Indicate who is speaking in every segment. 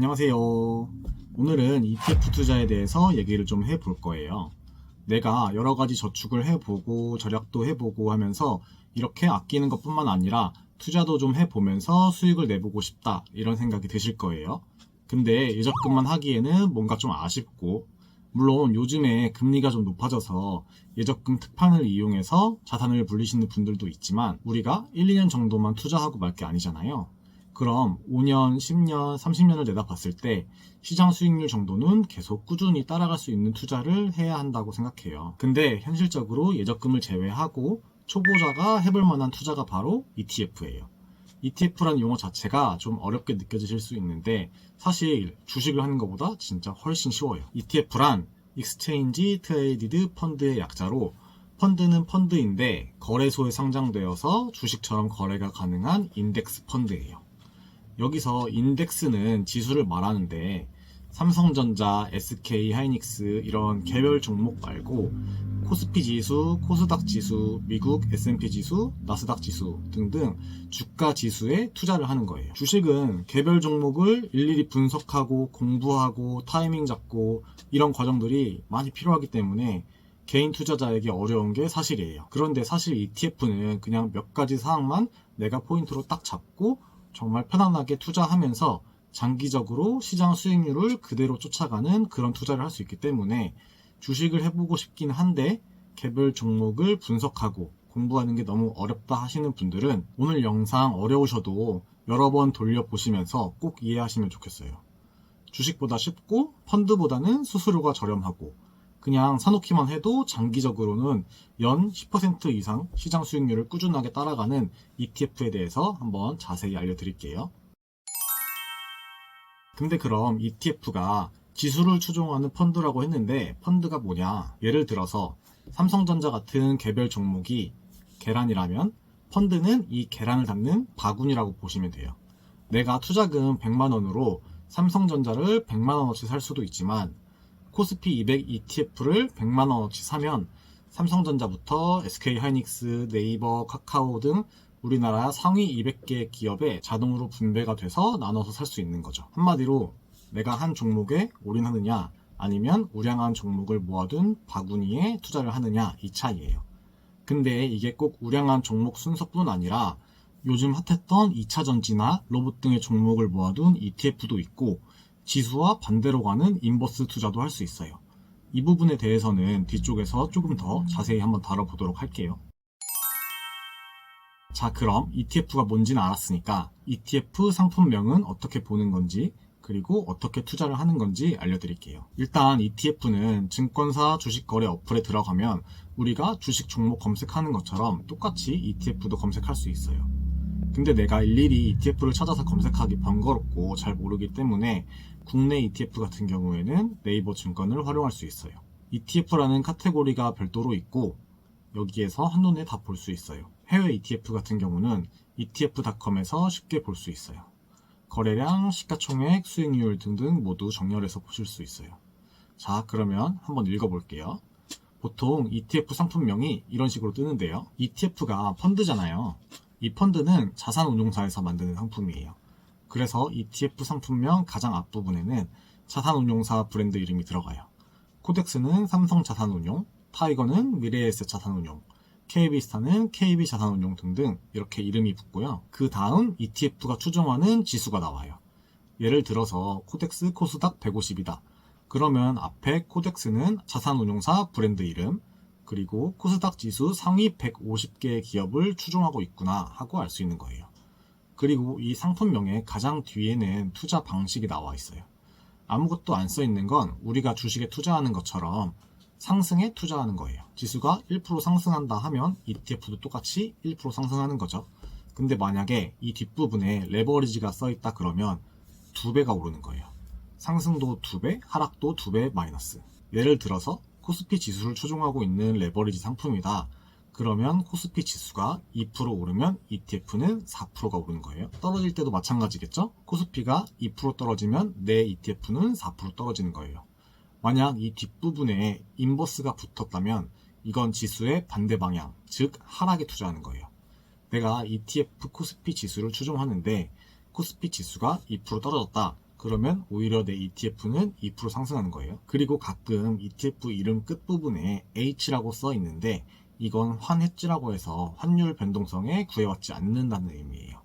Speaker 1: 안녕하세요. 오늘은 ETF 투자에 대해서 얘기를 좀 해볼 거예요. 내가 여러 가지 저축을 해보고 절약도 해보고 하면서 이렇게 아끼는 것뿐만 아니라 투자도 좀 해보면서 수익을 내보고 싶다 이런 생각이 드실 거예요. 근데 예적금만 하기에는 뭔가 좀 아쉽고, 물론 요즘에 금리가 좀 높아져서 예적금 특판을 이용해서 자산을 불리시는 분들도 있지만 우리가 1, 2년 정도만 투자하고 말 게 아니잖아요. 그럼 5년, 10년, 30년을 내다봤을 때 시장 수익률 정도는 계속 꾸준히 따라갈 수 있는 투자를 해야 한다고 생각해요. 근데 현실적으로 예적금을 제외하고 초보자가 해볼 만한 투자가 바로 ETF예요. ETF라는 용어 자체가 좀 어렵게 느껴지실 수 있는데 사실 주식을 하는 것보다 진짜 훨씬 쉬워요. ETF란 Exchange Traded Fund의 약자로, 펀드는 펀드인데 거래소에 상장되어서 주식처럼 거래가 가능한 인덱스 펀드예요. 여기서 인덱스는 지수를 말하는데 삼성전자, SK 하이닉스 이런 개별 종목 말고 코스피 지수, 코스닥 지수, 미국 S&P 지수, 나스닥 지수 등등 주가 지수에 투자를 하는 거예요. 주식은 개별 종목을 일일이 분석하고 공부하고 타이밍 잡고 이런 과정들이 많이 필요하기 때문에 개인 투자자에게 어려운 게 사실이에요. 그런데 사실 ETF는 그냥 몇 가지 사항만 내가 포인트로 딱 잡고 정말 편안하게 투자하면서 장기적으로 시장 수익률을 그대로 쫓아가는 그런 투자를 할 수 있기 때문에 주식을 해보고 싶긴 한데 개별 종목을 분석하고 공부하는 게 너무 어렵다 하시는 분들은 오늘 영상 어려우셔도 여러 번 돌려보시면서 꼭 이해하시면 좋겠어요. 주식보다 쉽고 펀드보다는 수수료가 저렴하고 그냥 사놓기만 해도 장기적으로는 연 10% 이상 시장 수익률을 꾸준하게 따라가는 ETF에 대해서 한번 자세히 알려드릴게요. 근데 그럼 ETF가 지수를 추종하는 펀드라고 했는데 펀드가 뭐냐? 예를 들어서 삼성전자 같은 개별 종목이 계란이라면 펀드는 이 계란을 담는 바구니라고 보시면 돼요. 내가 투자금 100만원으로 삼성전자를 100만원어치 살 수도 있지만 코스피 200 ETF를 100만원어치 사면 삼성전자부터 SK 하이닉스, 네이버, 카카오 등 우리나라 상위 200개 기업에 자동으로 분배가 돼서 나눠서 살 수 있는 거죠. 한마디로 내가 한 종목에 올인하느냐 아니면 우량한 종목을 모아둔 바구니에 투자를 하느냐 이 차이예요. 근데 이게 꼭 우량한 종목 순서뿐 아니라 요즘 핫했던 2차전지나 로봇 등의 종목을 모아둔 ETF도 있고 지수와 반대로 가는 인버스 투자도 할 수 있어요. 이 부분에 대해서는 뒤쪽에서 조금 더 자세히 한번 다뤄보도록 할게요. 자, 그럼 ETF가 뭔지는 알았으니까 ETF 상품명은 어떻게 보는 건지 그리고 어떻게 투자를 하는 건지 알려드릴게요. 일단 ETF는 증권사 주식거래 어플에 들어가면 우리가 주식 종목 검색하는 것처럼 똑같이 ETF도 검색할 수 있어요. 근데 내가 일일이 ETF를 찾아서 검색하기 번거롭고 잘 모르기 때문에 국내 ETF 같은 경우에는 네이버 증권을 활용할 수 있어요. ETF라는 카테고리가 별도로 있고 여기에서 한눈에 다 볼 수 있어요. 해외 ETF 같은 경우는 etf.com에서 쉽게 볼 수 있어요. 거래량, 시가총액, 수익률 등등 모두 정렬해서 보실 수 있어요. 자, 그러면 한번 읽어볼게요. 보통 ETF 상품명이 이런 식으로 뜨는데요. ETF가 펀드잖아요. 이 펀드는 자산운용사에서 만드는 상품이에요. 그래서 ETF 상품명 가장 앞부분에는 자산운용사 브랜드 이름이 들어가요. 코덱스는 삼성자산운용, 타이거는 미래에셋 자산운용, KB스타는 KB자산운용 등등 이렇게 이름이 붙고요. 그 다음 ETF가 추정하는 지수가 나와요. 예를 들어서 코덱스 코스닥 150이다. 그러면 앞에 코덱스는 자산운용사 브랜드 이름, 그리고 코스닥 지수 상위 150개의 기업을 추종하고 있구나 하고 알 수 있는 거예요. 그리고 이 상품명의 가장 뒤에는 투자 방식이 나와 있어요. 아무것도 안 써 있는 건 우리가 주식에 투자하는 것처럼 상승에 투자하는 거예요. 지수가 1% 상승한다 하면 ETF도 똑같이 1% 상승하는 거죠. 근데 만약에 이 뒷부분에 레버리지가 써 있다 그러면 2배가 오르는 거예요. 상승도 2배, 하락도 2배 마이너스. 예를 들어서 코스피 지수를 추종하고 있는 레버리지 상품이다. 그러면 코스피 지수가 2% 오르면 ETF는 4%가 오르는 거예요. 떨어질 때도 마찬가지겠죠? 코스피가 2% 떨어지면 내 ETF는 4% 떨어지는 거예요. 만약 이 뒷부분에 인버스가 붙었다면 이건 지수의 반대 방향, 즉 하락에 투자하는 거예요. 내가 ETF 코스피 지수를 추종하는데 코스피 지수가 2% 떨어졌다. 그러면 오히려 내 ETF는 2% 상승하는 거예요. 그리고 가끔 ETF 이름 끝부분에 H라고 써 있는데 이건 환해지라고 해서 환율 변동성에 구애받지 않는다는 의미예요.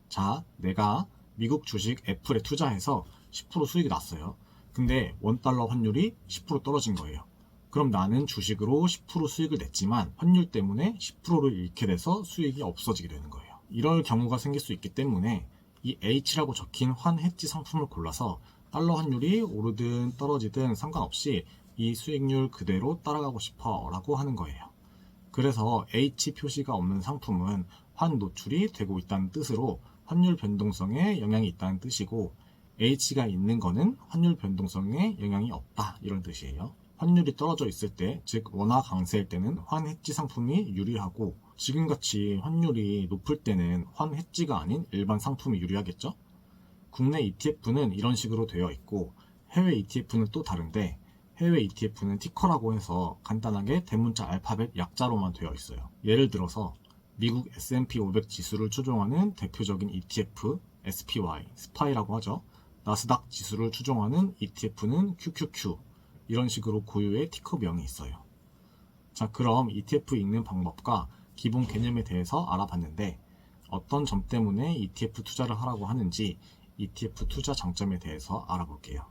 Speaker 1: 자, 내가 미국 주식 애플에 투자해서 10% 수익이 났어요. 근데 원달러 환율이 10% 떨어진 거예요. 그럼 나는 주식으로 10% 수익을 냈지만 환율 때문에 10%를 잃게 돼서 수익이 없어지게 되는 거예요. 이럴 경우가 생길 수 있기 때문에 이 H라고 적힌 환해지 상품을 골라서 달러 환율이 오르든 떨어지든 상관없이 이 수익률 그대로 따라가고 싶어 라고 하는 거예요. 그래서 H 표시가 없는 상품은 환 노출이 되고 있다는 뜻으로 환율 변동성에 영향이 있다는 뜻이고, H가 있는 거는 환율 변동성에 영향이 없다 이런 뜻이에요. 환율이 떨어져 있을 때, 즉 원화 강세일 때는 환 해지 상품이 유리하고, 지금같이 환율이 높을 때는 환 해지가 아닌 일반 상품이 유리하겠죠? 국내 ETF는 이런 식으로 되어 있고, 해외 ETF는 또 다른데, 해외 ETF는 티커라고 해서 간단하게 대문자 알파벳 약자로만 되어 있어요. 예를 들어서 미국 S&P 500 지수를 추종하는 대표적인 ETF SPY, 스파이라고 하죠. 나스닥 지수를 추종하는 ETF는 QQQ, 이런 식으로 고유의 티커명이 있어요. 자, 그럼 ETF 읽는 방법과 기본 개념에 대해서 알아봤는데 어떤 점 때문에 ETF 투자를 하라고 하는지 ETF 투자 장점에 대해서 알아볼게요.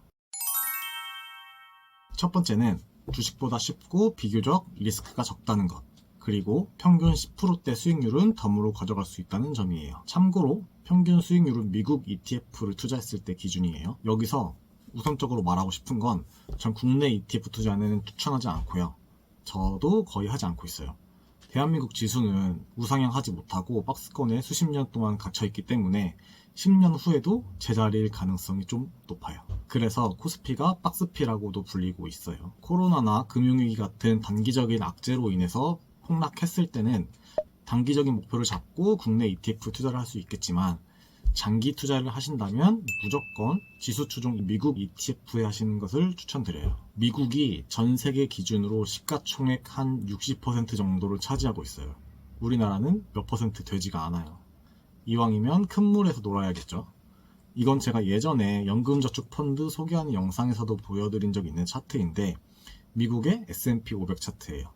Speaker 1: 첫 번째는 주식보다 쉽고 비교적 리스크가 적다는 것, 그리고 평균 10%대 수익률은 덤으로 가져갈 수 있다는 점이에요. 참고로 평균 수익률은 미국 ETF를 투자했을 때 기준이에요. 여기서 우선적으로 말하고 싶은 건 전 국내 ETF 투자는 추천하지 않고요. 저도 거의 하지 않고 있어요. 대한민국 지수는 우상향하지 못하고 박스권에 수십 년 동안 갇혀있기 때문에 10년 후에도 제자리일 가능성이 좀 높아요. 그래서 코스피가 박스피라고도 불리고 있어요. 코로나나 금융위기 같은 단기적인 악재로 인해서 폭락했을 때는 단기적인 목표를 잡고 국내 ETF 투자를 할 수 있겠지만 장기 투자를 하신다면 무조건 지수 추종 미국 ETF에 하시는 것을 추천드려요. 미국이 전 세계 기준으로 시가총액 한 60% 정도를 차지하고 있어요. 우리나라는 몇 퍼센트 되지가 않아요. 이왕이면 큰 물에서 놀아야겠죠. 이건 제가 예전에 연금저축펀드 소개하는 영상에서도 보여드린 적이 있는 차트인데 미국의 S&P 500 차트예요.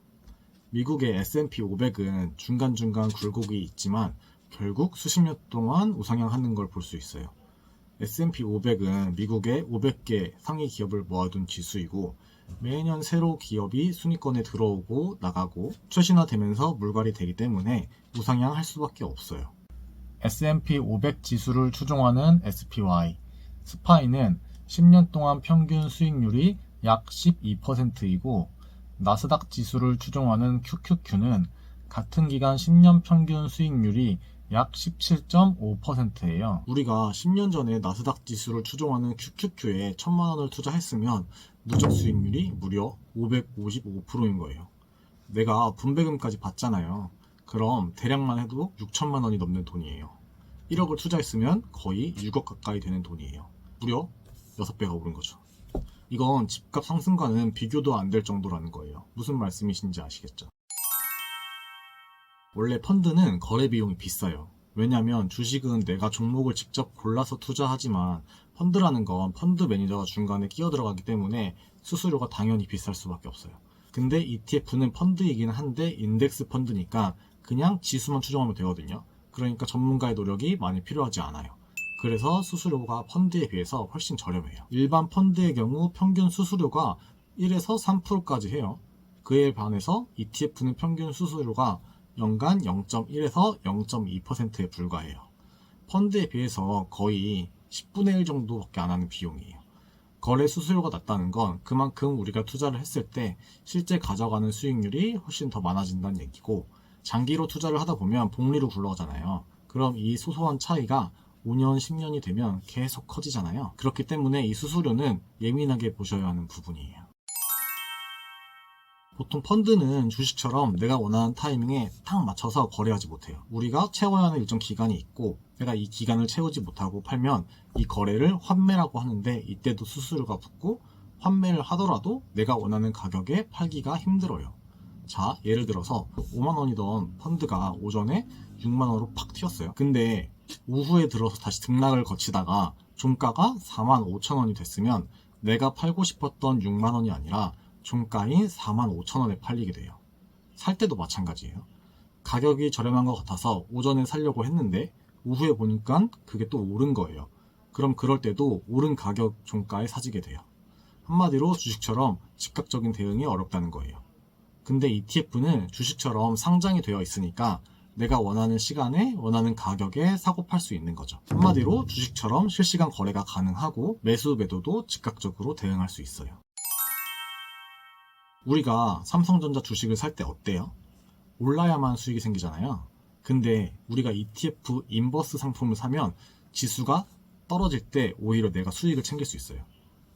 Speaker 1: 미국의 S&P 500은 중간중간 굴곡이 있지만 결국 수십 년 동안 우상향하는 걸 볼 수 있어요. S&P 500은 미국의 500개 상위 기업을 모아둔 지수이고 매년 새로 기업이 순위권에 들어오고 나가고 최신화되면서 물갈이 되기 때문에 우상향할 수밖에 없어요. S&P 500 지수를 추종하는 SPY, 스파이는 10년 동안 평균 수익률이 약 12%이고 나스닥 지수를 추종하는 QQQ는 같은 기간 10년 평균 수익률이 약 17.5%예요. 우리가 10년 전에 나스닥 지수를 추종하는 QQQ에 1000만 원을 투자했으면 누적 수익률이 무려 555%인 거예요. 내가 분배금까지 받잖아요. 그럼 대략만 해도 6천만 원이 넘는 돈이에요. 1억을 투자했으면 거의 6억 가까이 되는 돈이에요. 무려 6배가 오른 거죠. 이건 집값 상승과는 비교도 안 될 정도라는 거예요. 무슨 말씀이신지 아시겠죠? 원래 펀드는 거래 비용이 비싸요. 왜냐면 주식은 내가 종목을 직접 골라서 투자하지만 펀드라는 건 펀드 매니저가 중간에 끼어 들어가기 때문에 수수료가 당연히 비쌀 수밖에 없어요. 근데 ETF는 펀드이긴 한데 인덱스 펀드니까 그냥 지수만 추종하면 되거든요. 그러니까 전문가의 노력이 많이 필요하지 않아요. 그래서 수수료가 펀드에 비해서 훨씬 저렴해요. 일반 펀드의 경우 평균 수수료가 1에서 3%까지 해요. 그에 반해서 ETF는 평균 수수료가 연간 0.1에서 0.2%에 불과해요. 펀드에 비해서 거의 10분의 1 정도밖에 안 하는 비용이에요. 거래 수수료가 낮다는 건 그만큼 우리가 투자를 했을 때 실제 가져가는 수익률이 훨씬 더 많아진다는 얘기고, 장기로 투자를 하다 보면 복리로 굴러가잖아요. 그럼 이 소소한 차이가 5년, 10년이 되면 계속 커지잖아요. 그렇기 때문에 이 수수료는 예민하게 보셔야 하는 부분이에요. 보통 펀드는 주식처럼 내가 원하는 타이밍에 딱 맞춰서 거래하지 못해요. 우리가 채워야 하는 일정 기간이 있고 내가 이 기간을 채우지 못하고 팔면 이 거래를 환매라고 하는데 이때도 수수료가 붙고 환매를 하더라도 내가 원하는 가격에 팔기가 힘들어요. 자, 예를 들어서 5만원이던 펀드가 오전에 6만원으로 팍 튀었어요. 근데 오후에 들어서 다시 등락을 거치다가 종가가 45,000원이 됐으면 내가 팔고 싶었던 6만원이 아니라 종가인 45,000원에 팔리게 돼요. 살 때도 마찬가지예요. 가격이 저렴한 것 같아서 오전에 사려고 했는데 오후에 보니까 그게 또 오른 거예요. 그럼 그럴 때도 오른 가격 종가에 사지게 돼요. 한마디로 주식처럼 즉각적인 대응이 어렵다는 거예요. 근데 ETF는 주식처럼 상장이 되어 있으니까 내가 원하는 시간에 원하는 가격에 사고 팔 수 있는 거죠. 한마디로 주식처럼 실시간 거래가 가능하고 매수 매도도 즉각적으로 대응할 수 있어요. 우리가 삼성전자 주식을 살 때 어때요? 올라야만 수익이 생기잖아요. 근데 우리가 ETF 인버스 상품을 사면 지수가 떨어질 때 오히려 내가 수익을 챙길 수 있어요.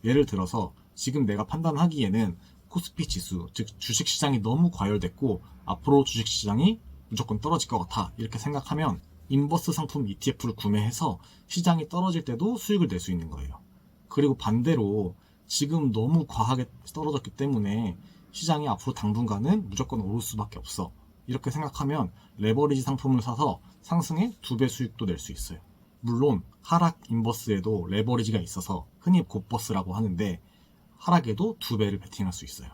Speaker 1: 예를 들어서 지금 내가 판단하기에는 코스피 지수, 즉 주식시장이 너무 과열됐고 앞으로 주식시장이 무조건 떨어질 것 같아 이렇게 생각하면 인버스 상품 ETF를 구매해서 시장이 떨어질 때도 수익을 낼 수 있는 거예요. 그리고 반대로 지금 너무 과하게 떨어졌기 때문에 시장이 앞으로 당분간은 무조건 오를 수밖에 없어 이렇게 생각하면 레버리지 상품을 사서 상승의 2배 수익도 낼 수 있어요. 물론 하락 인버스에도 레버리지가 있어서 흔히 곱버스라고 하는데 하락에도 2배를 베팅할 수 있어요.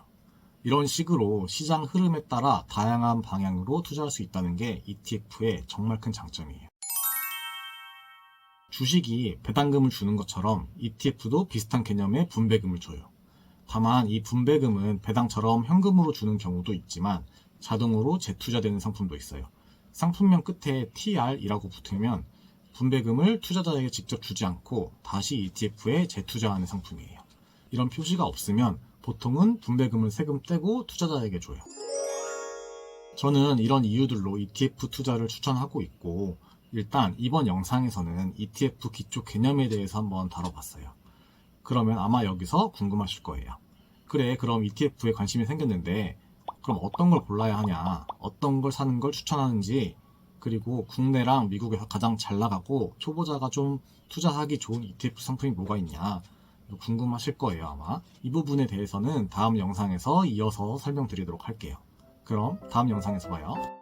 Speaker 1: 이런 식으로 시장 흐름에 따라 다양한 방향으로 투자할 수 있다는 게 ETF의 정말 큰 장점이에요. 주식이 배당금을 주는 것처럼 ETF도 비슷한 개념의 분배금을 줘요. 다만 이 분배금은 배당처럼 현금으로 주는 경우도 있지만 자동으로 재투자되는 상품도 있어요. 상품명 끝에 TR이라고 붙으면 분배금을 투자자에게 직접 주지 않고 다시 ETF에 재투자하는 상품이에요. 이런 표시가 없으면 보통은 분배금을 세금 떼고 투자자에게 줘요. 저는 이런 이유들로 ETF 투자를 추천하고 있고 일단 이번 영상에서는 ETF 기초 개념에 대해서 한번 다뤄봤어요. 그러면 아마 여기서 궁금하실 거예요. 그래, 그럼 ETF에 관심이 생겼는데 그럼 어떤 걸 골라야 하냐, 어떤 걸 사는 걸 추천하는지, 그리고 국내랑 미국에서 가장 잘 나가고 초보자가 좀 투자하기 좋은 ETF 상품이 뭐가 있냐 궁금하실 거예요. 아마 이 부분에 대해서는 다음 영상에서 이어서 설명드리도록 할게요. 그럼 다음 영상에서 봐요.